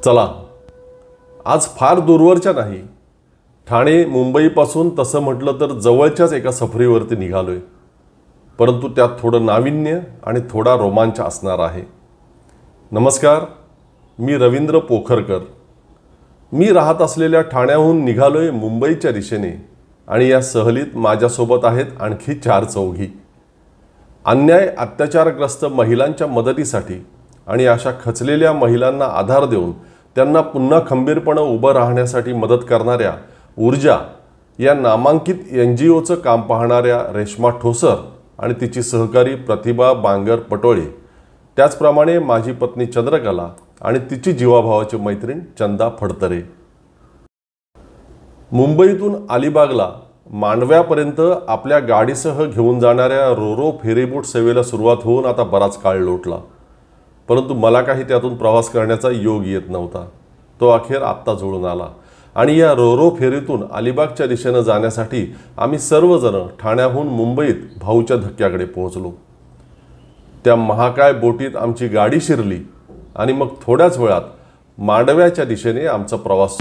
चला, आज फार दूरवरच्या नाही, ठाणे मुंबईपासून तसं म्हटलं तर जवळच्याच एका सफरीवरती निघालोय. परंतु त्यात थोडं नाविन्य आणि थोडा रोमांच असणार आहे. नमस्कार, मी रवींद्र पोखरकर. मी राहत असलेल्या ठाण्याहून निघालोय मुंबईच्या दिशेने आणि या सहलीत माझ्यासोबत आहेत आणखी 4 चौघी. अन्याय अत्याचारग्रस्त महिलांच्या मदतीसाठी आणि अशा खचलेल्या महिलांना आधार देऊन त्यांना पुन्हा खंबीरपणे उभं राहण्यासाठी मदत करणाऱ्या ऊर्जा या नामांकित NGOचं काम पाहणाऱ्या रेश्मा ठोसर आणि तिची सहकारी प्रतिभा बांगर पटोळे, त्याचप्रमाणे माझी पत्नी चंद्रकला आणि तिची जीवाभावाची मैत्रीण चंदा फडतरे. मुंबईतून अलिबागला मांडव्यापर्यंत आपल्या गाडीसह घेऊन जाणाऱ्या रोरो फेरीबोट सेवेला सुरुवात होऊन आता बराच काळ लोटला. परंतु मला काही त्यातून प्रवास करण्याचा योग येत नव्हता. तो अखेर आत्ता जुळून आला आणि या रोरो फेरीतून अलिबागच्या दिशेनं जाण्यासाठी आम्ही सर्वजण ठाण्याहून मुंबईत भाऊच्या धक्क्याकडे पोहोचलो. त्या महाकाय बोटीत आमची गाडी शिरली आणि मग थोड्याच वेळात मांडव्याच्या दिशेने आमचा प्रवास.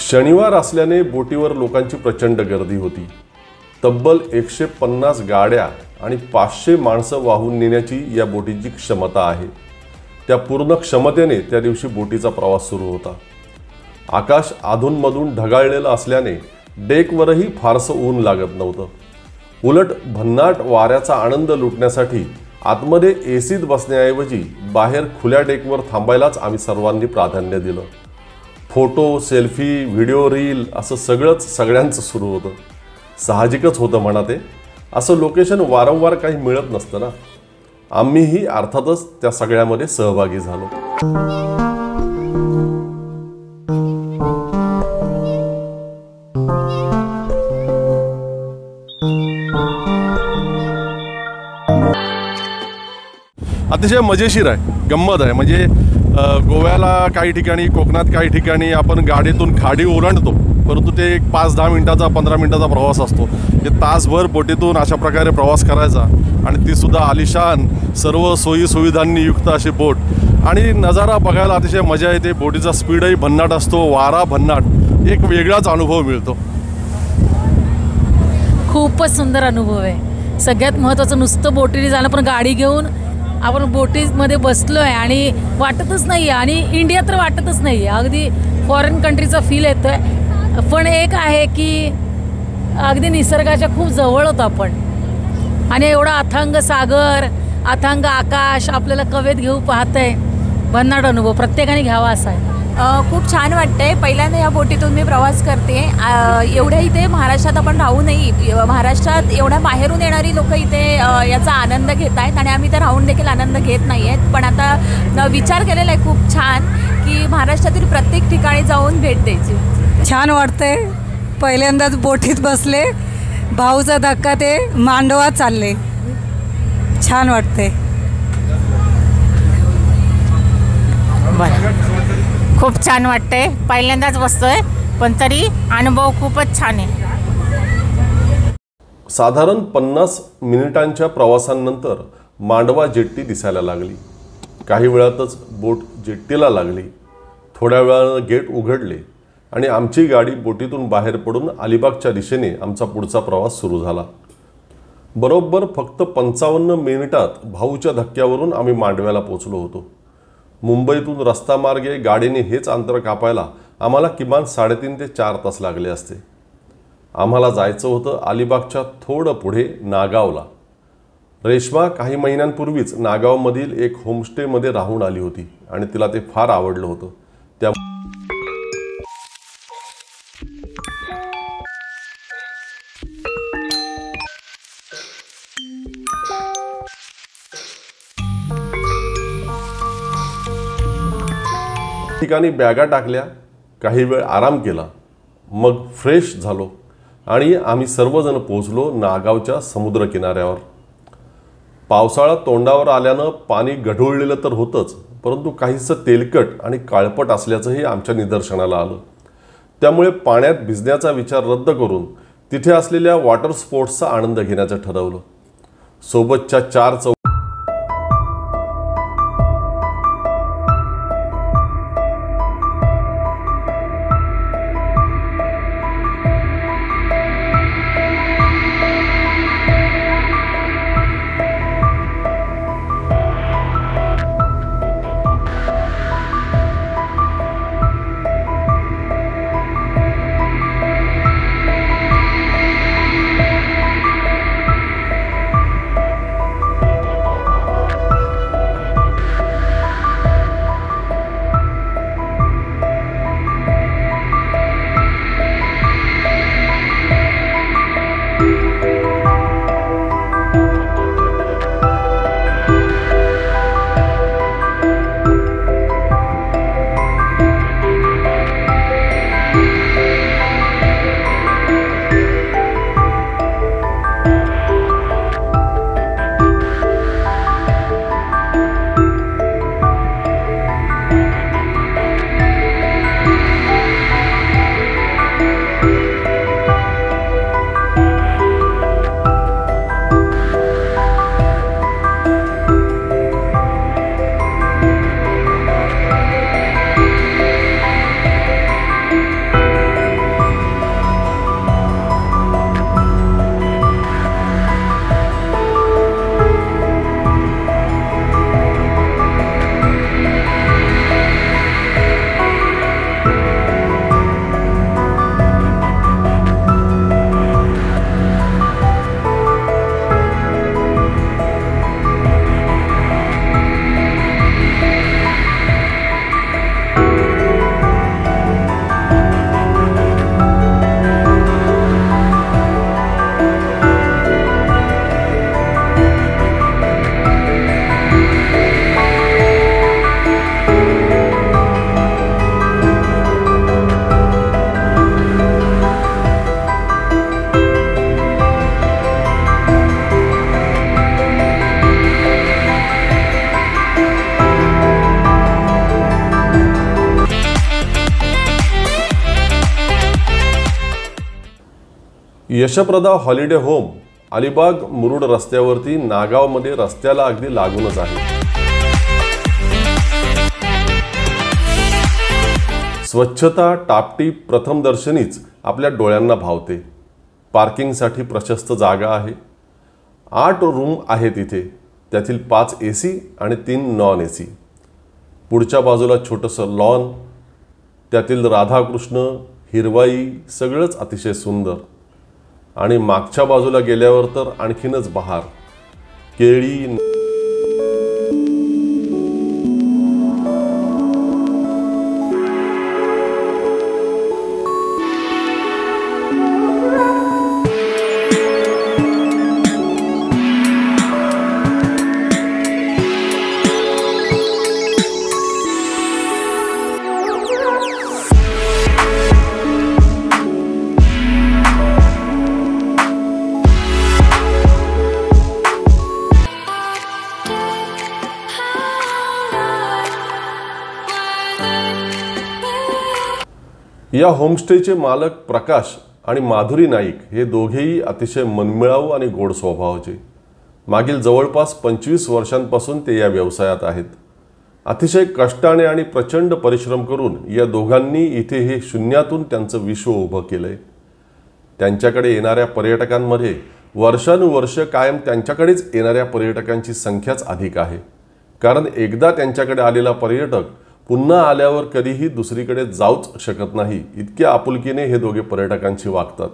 शनिवार असल्याने बोटीवर लोकांची प्रचंड गर्दी होती. तब्बल 150 गाड्या आणि 500 माणसं वाहून नेण्याची या बोटीची क्षमता आहे. त्या पूर्ण क्षमतेने त्या दिवशी बोटीचा प्रवास सुरू होता. आकाश अधूनमधून ढगाळलेलं असल्याने डेकवरही फारसं ऊन लागत नव्हतं. उलट भन्नाट वाऱ्याचा आनंद लुटण्यासाठी आतमध्ये एसीत बसण्याऐवजी बाहेर खुल्या डेकवर थांबायलाच आम्ही सर्वांनी प्राधान्य दिलं. फोटो, सेल्फी, व्हिडिओ रील असं सगळ्यांचं सुरू होतं. साहजिकच होतं म्हणा ते. असं लोकेशन वारंवार काही मिळत नसतं ना. आम्हीही अर्थातच त्या सगळ्यामध्ये सहभागी झालो. अतिशय मजेशीर आहे, गंमत आहे. म्हणजे गोव्याला काही ठिकाणी, कोकणात काही ठिकाणी आपण गाडीतून खाडी ओलांडतो, परंतु ते एक 5-10 मिनिटाचा, 15 मिनिटाचा प्रवास असतो. ते तासभर बोटीतून अशा प्रकारे प्रवास करायचा आणि ती सुद्धा आलिशान सर्व सोयी सुविधांनी युक्त अशी बोट. आणि नजारा बघायला अतिशय मजा येते. बोटीचा स्पीडही भन्नाट असतो, वारा भन्नाट. एक वेगळाच अनुभव मिळतो. खूपच सुंदर अनुभव आहे. सगळ्यात महत्त्वाचं नुसतं बोटीने जाणं, पण गाडी घेऊन आपण बोटीमध्ये बसलो आहे आणि वाटतच नाही आहे. आणि इंडिया तर वाटतच नाही आहे, अगदी फॉरेन कंट्रीचा फील येतो आहे. पण एक आहे की अगदी निसर्गाच्या खूप जवळ होतो आपण आणि एवढा अथांग सागर, अथांग आकाश आपल्याला कवेत घेऊ पाहत आहे. भन्नाट अनुभव प्रत्येकाने घ्यावा असा आहे. खूप छान वाटतंय. पहिल्यांदा या बोटीतून मी प्रवास करते. एवढ्या इथे महाराष्ट्रात आपण राहू नाही, महाराष्ट्रात एवढ्या बाहेरून येणारी लोक इथे याचा आनंद घेत आहेत आणि आम्ही तर राहून देखील आनंद घेत नाही आहेत. पण आता विचार केलेला आहे खूप छान की महाराष्ट्रातील प्रत्येक ठिकाणी जाऊन भेट द्यायची. छान वाटतंय. पहिल्यांदाच बोटीत बसले, भाऊचा धक्का ते मांडवा चालले. छान वाटतंय. खूप छान वाटतंय. पहिल्यांदाच बसतोय, पण तरी अनुभव खूपच छान आहे. साधारण 50 मिनिटांच्या प्रवासानंतर मांडवा जेट्टी दिसायला लागली. काही वेळातच बोट जेट्टीला लागली. थोड्या वेळानं गेट उघडले आणि आमची गाडी बोटीतून बाहेर पडून अलिबागच्या दिशेने आमचा पुढचा प्रवास सुरू झाला. बरोबर फक्त 55 मिनिटात भाऊच्या धक्क्यावरून आम्ही मांडव्याला पोचलो होतो. मुंबईतून रस्तामार्गे गाडीने हेच अंतर कापायला आम्हाला किमान 3.5 ते 4 तास लागले असते. आम्हाला जायचं होतं अलिबागच्या थोडं पुढे नागावला. रेश्मा काही महिन्यांपूर्वीच नागावमधील एक होमस्टेमध्ये राहून आली होती आणि तिला ते फार आवडलं होतं. त्या ठिकाणी बॅगा टाकल्या, काही वेळ आराम केला, मग फ्रेश झालो आणि आम्ही सर्वजण पोहोचलो नागावच्या समुद्र किनाऱ्यावर. पावसाळा तोंडावर आल्यानं पाणी गढुळलेलं तर होतंच, परंतु काहीसं तेलकट आणि काळपट असल्याचंही आमच्या निदर्शनाला आलं. त्यामुळे पाण्यात भिजण्याचा विचार रद्द करून तिथे असलेल्या वॉटर स्पोर्ट्सचा आनंद घेण्याचं ठरवलं. सोबतच्या 4 यशप्रदा हॉलिडे होम अलिबाग मुरुड रस्त्यावरती नागावमध्ये रस्त्याला अगदी लागूनच आहे. स्वच्छता टापटीप प्रथमदर्शनीच आपल्या डोळ्यांना भावते. पार्किंगसाठी प्रशस्त जागा आहे. 8 रूम आहेत इथे, त्यातील 5 AC आणि 3 नॉन AC. पुढच्या बाजूला छोटंसं लॉन, त्यातील राधाकृष्ण, हिरवाई सगळंच अतिशय सुंदर. आणि मागच्या बाजूला गेल्यावर तर आणखीनच बहार. केळी, या होमस्टेचे मालक प्रकाश आणि माधुरी नाईक हे दोघेही अतिशय मनमिळाऊ आणि गोड स्वभावाचे. मागील जवळपास 25 वर्षांपासून ते या व्यवसायात आहेत. अतिशय कष्टाने आणि प्रचंड परिश्रम करून या दोघांनी इथे हे शून्यातून त्यांचं विश्व उभं केलंय. त्यांच्याकडे येणाऱ्या पर्यटकांमध्ये वर्षानुवर्ष कायम त्यांच्याकडेच येणाऱ्या पर्यटकांची संख्याच अधिक आहे. कारण एकदा त्यांच्याकडे आलेला पर्यटक पुन्हा आल्यावर कधीही दुसरीकडे जाऊच शकत नाही, इतक्या आपुलकीने हे दोघे पर्यटकांशी वागतात.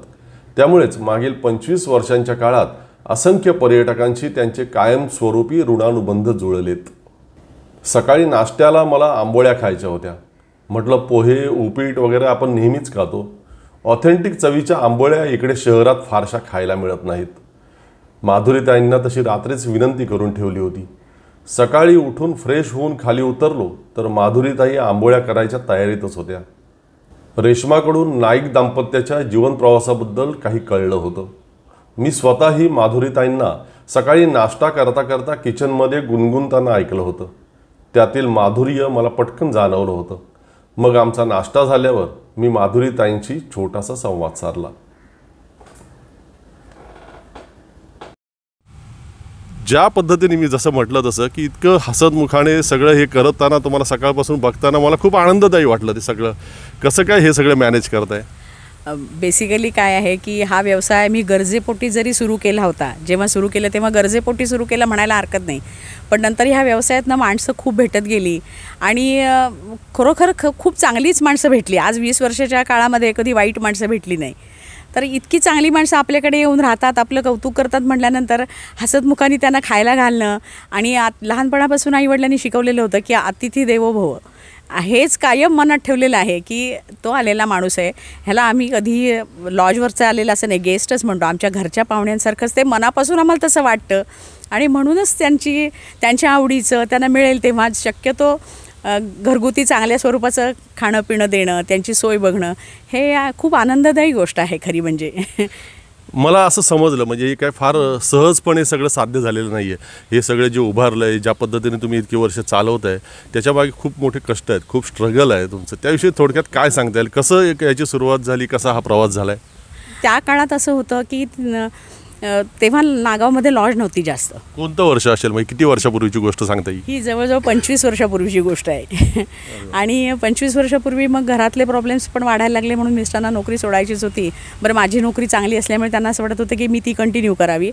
त्यामुळेच मागील 25 वर्षांच्या काळात असंख्य पर्यटकांशी त्यांचे कायमस्वरूपी ऋणानुबंध जुळलेत. सकाळी नाश्त्याला मला आंबोळ्या खायच्या होत्या. म्हटलं पोहे उपीट वगैरे आपण नेहमीच खातो. ऑथेंटिक चवीच्या आंबोळ्या इकडे शहरात फारशा खायला मिळत नाहीत. माधुरीताईंना तशी रात्रीच विनंती करून ठेवली होती. सकाळी उठून फ्रेश होऊन खाली उतरलो तर माधुरीताई आंबोळ्या करायच्या तयारीतच होत्या. रेश्माकडून नाईक दाम्पत्याच्या जीवन प्रवासाबद्दल काही कळलं होतं. मी स्वतःही माधुरीताईंना सकाळी नाश्ता करता करता किचनमध्ये गुणगुणताना ऐकलं होतं. त्यातील माधुर्य मला पटकन जाणवलं होतं. मग आमचा नाश्ता झाल्यावर मी माधुरीताईंशी छोटासा संवाद साधला. ज्या पद्धतीने मी जसं म्हटलं तसं की इतकं हसतमुखाने सगळं हे करताना तुम्हाला सकाळपासून बघताना मला खूप आनंददायी वाटलं. ते सगळं कसं काय हे सगळं मॅनेज करताय? बेसिकली काय आहे की हा व्यवसाय मी गरजेपोटी जरी सुरू केला होता, जेव्हा सुरू केलं तेव्हा गरजेपोटी सुरू केला म्हणायला हरकत नाही, पण नंतर ह्या व्यवसायातनं माणसं खूप भेटत गेली आणि खरोखर खूप चांगलीच माणसं भेटली. आज 20 वर्षाच्या काळामध्ये कधी वाईट माणसं भेटली नाही. तर इतकी चांगली माणसं आपल्याकडे येऊन राहतात, आपलं कौतुक करतात म्हटल्यानंतर हसतमुखाने त्यांना खायला घालणं आणि लहानपणापासून आईवडिलांनी शिकवलेलं होतं की अतिथी देवो भव, हेच कायम मनात ठेवलेलं आहे की तो आलेला माणूस आहे, ह्याला आम्ही कधी लॉजवरचा आलेला असं नाही, गेस्टच म्हणतो, आमच्या घरच्या पाहुण्यांसारखंच ते मनापासून आम्हाला तसं वाटतं. आणि म्हणूनच त्यांच्या आवडीचं त्यांना मिळेल तेव्हा शक्यतो घरगुती चांगल्या स्वरूपाचं खाणं पिणं देणं, त्यांची सोय बघणं, हे खूप आनंददायी गोष्ट आहे खरी म्हणजे. मला असं समजलं म्हणजे हे काय फार सहजपणे सगळं साध्य झालेलं नाही आहे. हे सगळं जे उभारलं आहे, ज्या पद्धतीने तुम्ही इतकी वर्ष चालवत आहे, त्याच्यामागे खूप मोठे कष्ट आहेत, खूप स्ट्रगल आहे तुमचं. त्याविषयी थोडक्यात काय सांगता येईल? कसं याची सुरुवात झाली, कसा हा प्रवास झाला आहे? त्या काळात असं होतं की तेव्हा नागावमध्ये लॉज नव्हती जास्त. कोणतं वर्ष असेल, म्हणजे किती वर्षापूर्वीची गोष्ट सांगता येईल? ही जवळजवळ 25 वर्षापूर्वीची गोष्ट आहे. आणि 25 वर्षापूर्वी मग घरातले प्रॉब्लेम्स पण वाढायला लागले म्हणून मिस्टरांना नोकरी सोडायचीच होती. बरं, माझी नोकरी चांगली असल्यामुळे त्यांना असं वाटत होतं की मी ती कंटिन्यू करावी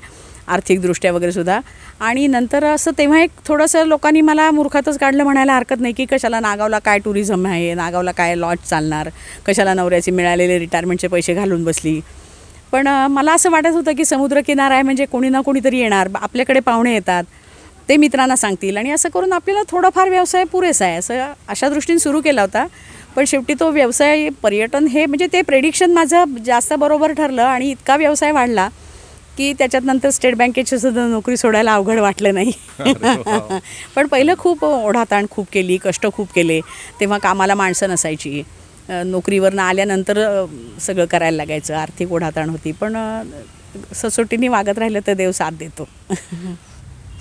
आर्थिकदृष्ट्या वगैरे सुद्धा. आणि नंतर असं तेव्हा एक थोडंसं लोकांनी मला मूर्खातच काढलं म्हणायला हरकत नाही की कशाला नागावला काय टुरिझम आहे, नागावला काय लॉज चालणार, कशाला नवऱ्याचे मिळालेले रिटायरमेंटचे पैसे घालून बसली. पण मला असं वाटत होतं की समुद्रकिनारा आहे म्हणजे कोणी ना कोणीतरी येणार, आपल्याकडे पाहुणे येतात, ते मित्रांना सांगतील आणि असं करून आपल्याला थोडाफार व्यवसाय पुरेसा आहे असं अशा दृष्टीने सुरू केला होता. पण शेवटी तो व्यवसाय पर्यटन हे म्हणजे ते प्रेडिक्शन माझं जास्त बरोबर ठरलं आणि इतका व्यवसाय वाढला की त्याच्यात नंतर स्टेट बँकेची सुद्धा नोकरी सोडायला अवघड वाटलं नाही. पण पहिलं खूप ओढाताण खूप केली, कष्ट खूप केले. तेव्हा कामाला माणसं नसायची, नोकरीवरनं आल्यानंतर सगळं करायला लागायचं, आर्थिक ओढाताण होती. पण सचोटीने वागत राहिलं तर देव साथ देतो.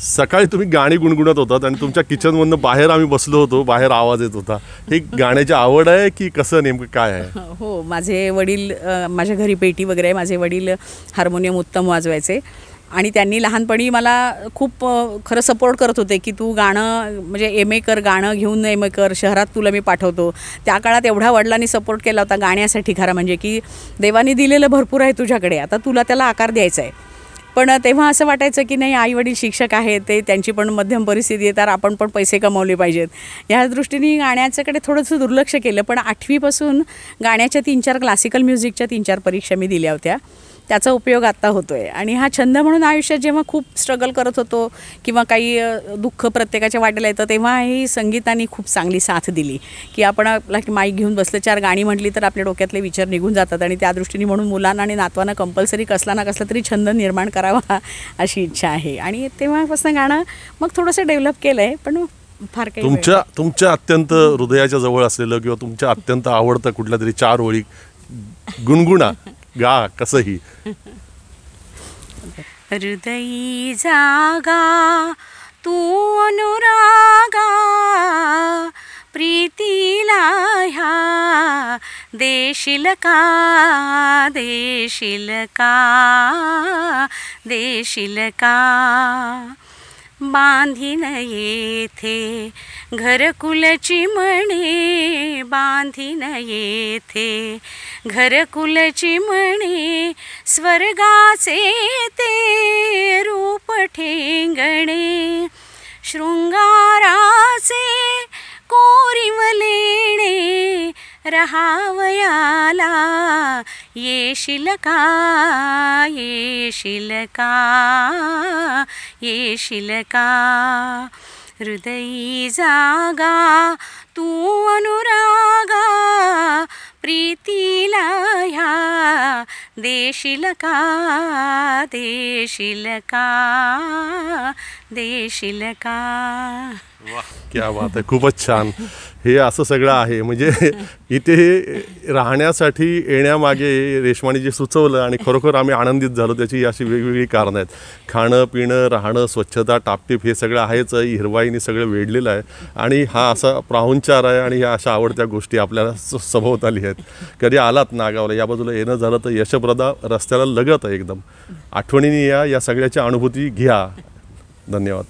सकाळी तुम्ही गाणी गुणगुणत होतात आणि तुमच्या किचनमधनं बाहेर आम्ही बसलो होतो, बाहेर आवाज येत होता. ही गाण्याची आवड आहे की कसं, नेमकं काय आहे? हो, माझे वडील, माझ्या घरी पेटी वगैरे आहे. माझे वडील हार्मोनियम उत्तम वाजवायचे आणि त्यांनी लहानपणी मला खूप खरं सपोर्ट करत होते की तू गाणं म्हणजे MA कर, गाणं घेऊन MA कर, शहरात तुला मी पाठवतो. त्या काळात एवढा वडिलांनी सपोर्ट केला होता गाण्यासाठी खरा म्हणजे की देवाने दिलेलं भरपूर आहे तुझ्याकडे, आता तुला त्याला आकार द्यायचा आहे. पण तेव्हा असं वाटायचं की नाही, आई वडील शिक्षक आहेत, ते त्यांची पण मध्यम परिस्थिती आहे, तर आपण पण पैसे कमावले पाहिजेत. ह्या दृष्टीने गाण्याच्याकडे थोडंसं दुर्लक्ष केलं. पण 8वीपासून गाण्याच्या 3-4 क्लासिकल म्युझिकच्या 3-4 परीक्षा मी दिल्या होत्या. त्याचा उपयोग आत्ता होतो आहे. आणि हा छंद म्हणून आयुष्यात जेव्हा खूप स्ट्रगल करत होतो किंवा काही दुःख प्रत्येकाच्या वाटेला येतं, तेव्हा ही संगीताने खूप चांगली साथ दिली की आपण आपला माईक घेऊन बसलं, 4 गाणी म्हटली तर आपल्या डोक्यातले विचार निघून जातात. आणि त्या दृष्टीने म्हणून मुलांना आणि नातवांना कंपल्सरी कसला ना कसला तरी छंद निर्माण करावा अशी इच्छा आहे. आणि तेव्हापासून गाणं मग थोडंसं डेव्हलप केलं आहे. पण फार काही तुमच्या अत्यंत हृदयाच्या जवळ असलेलं किंवा तुमच्या अत्यंत आवडतं कुठल्या तरी 4 ओळी गुणगुणा, गा कसंही. हृदयी जागा तू अनुरागा, प्रीतीला ह्या देशील का, देशील का, देशील का. बांधीन येथे घरकुलची म्हणे, बांधीन येथे घरकुलची म्हणे, स्वर्गाचे ते रूप ठेंगणे, शृंगाराचे कोरीवलेणे, रहावयाला येशील का येशील का येशील का हृदयी जागा तू अनुरागा प्रीतीला ह्या देशील का देशील का देशील का. क्या बात आहे, खूपच छान. हे असं सगळं आहे म्हणजे इथे राहण्यासाठी येण्यामागे रेश्माने जे सुचवलं आणि खरोखर आम्ही आनंदित झालो त्याची अशी वेगवेगळी कारणं आहेत. खाणं पिणं राहणं स्वच्छता टापटीप हे सगळं आहेच, हिरवाईने सगळं वेढलेलं आहे आणि हा असा पाहुणचार आहे आणि ह्या अशा आवडत्या गोष्टी आपल्याला सभोवताली आहेत. कधी आलात नागावला या बाजूला येणं झालं तर यशप्रदा रस्त्याला लगत आहे एकदम. आठवणीने या सगळ्याच्या अनुभूती घ्या. धन्यवाद.